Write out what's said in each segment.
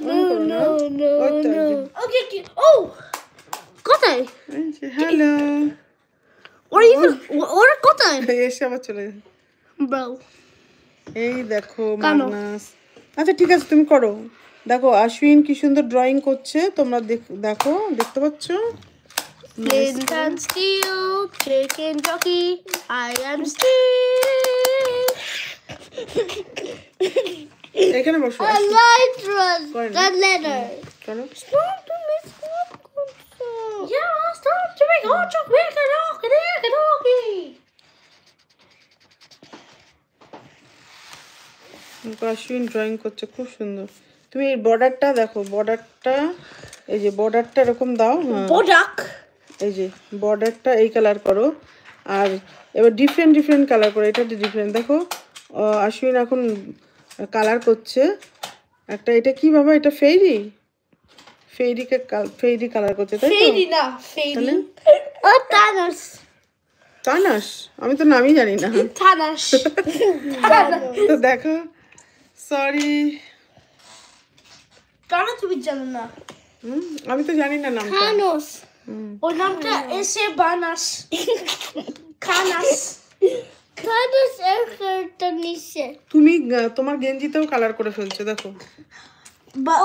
no, no, no. Okay, okay. Oh, কোথায়? Hello. ওরা কোথায়? এসে আবার চলে যায়। Bro. এই দেখো মাগনাস। আচ্ছা ঠিক আছে তুমি করো। দেখো আশ্বিন কি সুন্দর ড্রয়িং করছে, তোমরা দেখো, দেখতে পাচ্ছ? Flint and steel, chicken jockey, I am Steve. এখানে বসো। I like that letter. চলো। Stop to miss Yeah, stop to make all chocolate and Ashwin drawing করছে খুব সুন্দর। তুমি এই বর্ডারটা দেখো, বর্ডারটা এই যে বর্ডারটা এরকম দাও। Bodak. এই যে বর্ডারটা এই কালার করো, আর এবার ডিফারেন্ট ডিফারেন্ট কালার করো। এটা ডিফারেন্ট দেখো, আশ্বিন এখন কালার করছে একটা। এটা কি বাবা, এটা ফেরি, ফেরিকে ফেরি কালার করছে তাই তো? Fairy না, fairy. Thanos. তানাস, আমি তো নামই জানি না। Thanos. তো দেখো, সরি Thanos তুমি জানো না? আমি তো জানি না নামটা। Thanos. ওর নামটা এসে বানাস। Thanos. Thanos একটা নিচে। তুমি তোমার গেঞ্জিতেও কালার করে ফেলছো দেখো।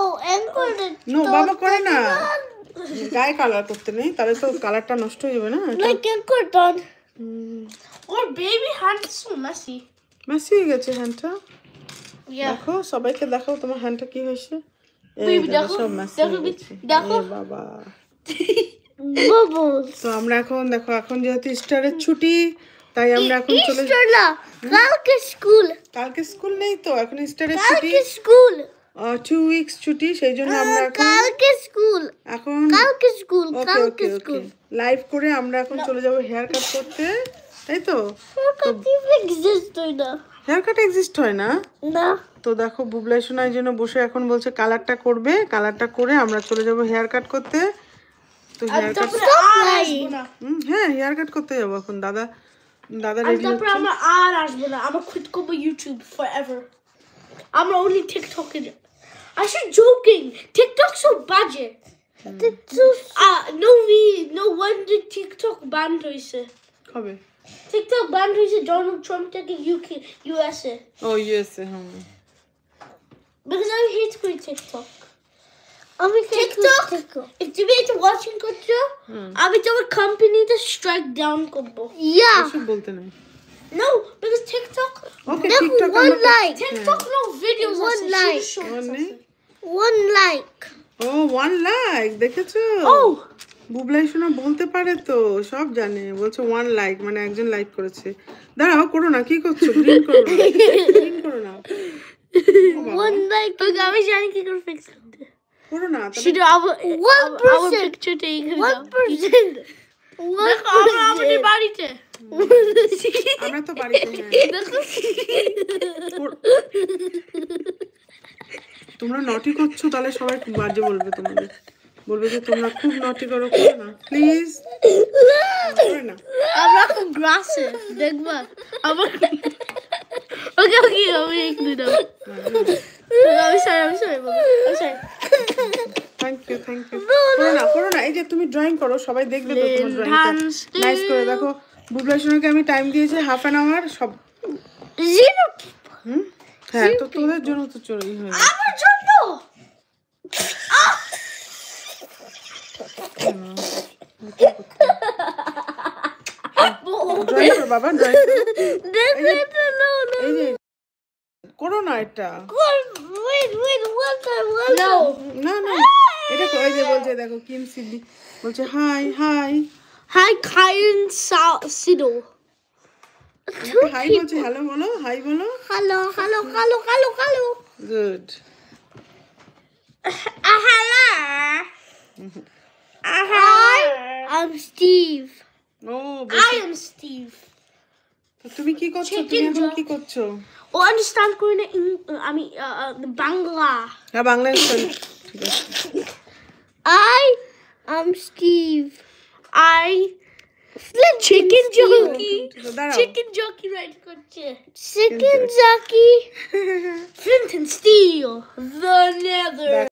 ও এঙ্কল নো বাবা করে না, গায়ে কালার করতে নেই, তাহলে তো কালারটা নষ্ট হয়ে যাবে না। Like ankle done. ওর baby hand so messy. Messy হয়ে গেছে হ্যান্ডটা। দেখো সবাইকে দেখাও তোমার হ্যান্ডটা কি হয়েছে। এই দেখো সব মেসি হয়ে গেছে। দেখো বাবা। বাবলস। তো আমরা এখন দেখো, এখন যেহেতু স্টারের ছুটি, তাই আমরা এখন চলে না, কালকে স্কুল। কালকে স্কুল নেই তো, এখন স্টারের ছুটি। কালকে স্কুল। 2 উইকস ছুটি, সেই জন্য আমরা এখন কালকে স্কুল। এখন কালকে স্কুল, কালকে ওকে স্কুল। লাইভ করে আমরা এখন চলে যাব হেয়ার কাট করতে, তাই তো? এক্সিস্ট হয় না। হেয়ার কাট এক্সিস্ট হয় না? না। তো দেখো বুবলাই সোনার জন্য বসে এখন বলছে কালারটা করবে, কালারটা করে আমরা চলে যাব হেয়ার কাট করতে। তো হেয়ার কাট হ্যাঁ হেয়ার কাট করতে যাবো এখন। দাদা রেডি তারপর হচ্ছে। আমরা আর আসবো না, আমরা কুইট করবো ইউটিউব forever. আমরা only TikTok A I should joking. TikTok so বাজে। No wonder TikTok banned হইছে। কবে? TikTok banned হইছে Donald Trump থেকে USA. ও USA হ্যাঁ। Because I hate going TikTok. আমি TikTok if তুমি এটা ওয়াচিং করছো, আমি তোমার কোম্পানিতে স্ট্রাইক ডাউন করব। এসব বলতে নাই। No, because TikTok. Okay, TikTok one like. TikTok no videos. One like. One like. Oh, 1 like দেখেছো? Oh. বুবলাই সোনা বলতে পারে তো, সব জানে। বলছে 1 লাইক মানে একজন লাইক করেছে। দাঁড়াও করো না, কি করছো? গ্রিন করো না, গ্রিন করো না। 1 like. ওকে আমি জানি কি করে ফিক্স করতে। করো না। শুধু our picture টা এখানে দাও। 1%. দেখো আমরা আমাদের বাড়িতে। আমরা তো বাড়িতে হ্যাঁ। তোমরা নটি করছো, তাহলে সবাই বাজে বলবে তোমাদের, বলবে যে তোমরা খুব নটি করো। করো না প্লিজ, করো না। আমরা খুব গ্রাসে দেখবা আমার। ওকে আমি একটু দাও। আমি সরি বলো। থ্যাংক ইউ করো না। এই যে তুমি ড্রয়িং করো, সবাই দেখবে তো তোমার ড্রয়িংটা। নাইস করে দেখো। বুবলাই সোনাকে আমি টাইম দিয়েছি 1/2 hour সব। হ্যাঁ তো তোদের জন্য তো চলেই হয়। আমার জন্য ড্রয়িং করো বাবা, ড্রয়িং এই যে করো না এটা। না এটা এই যে বলছে দেখো কিম সিদ্ধি বলছে হাই খাইন সিডো। হাই বলছে, হ্যালো বলো, হাই বলো। Hello good. Hello. Hi, I'm Steve. I am Steve. তুমি কি করছো? তুমি এখন কি করছো? ও আন্ডারস্ট্যান্ড করি না, আমি বাংলা। হ্যাঁ বাংলা ঠিক আছে। I am Steve. Chicken jockey right করছে। Chicken jockey. Flint and steel. The nether.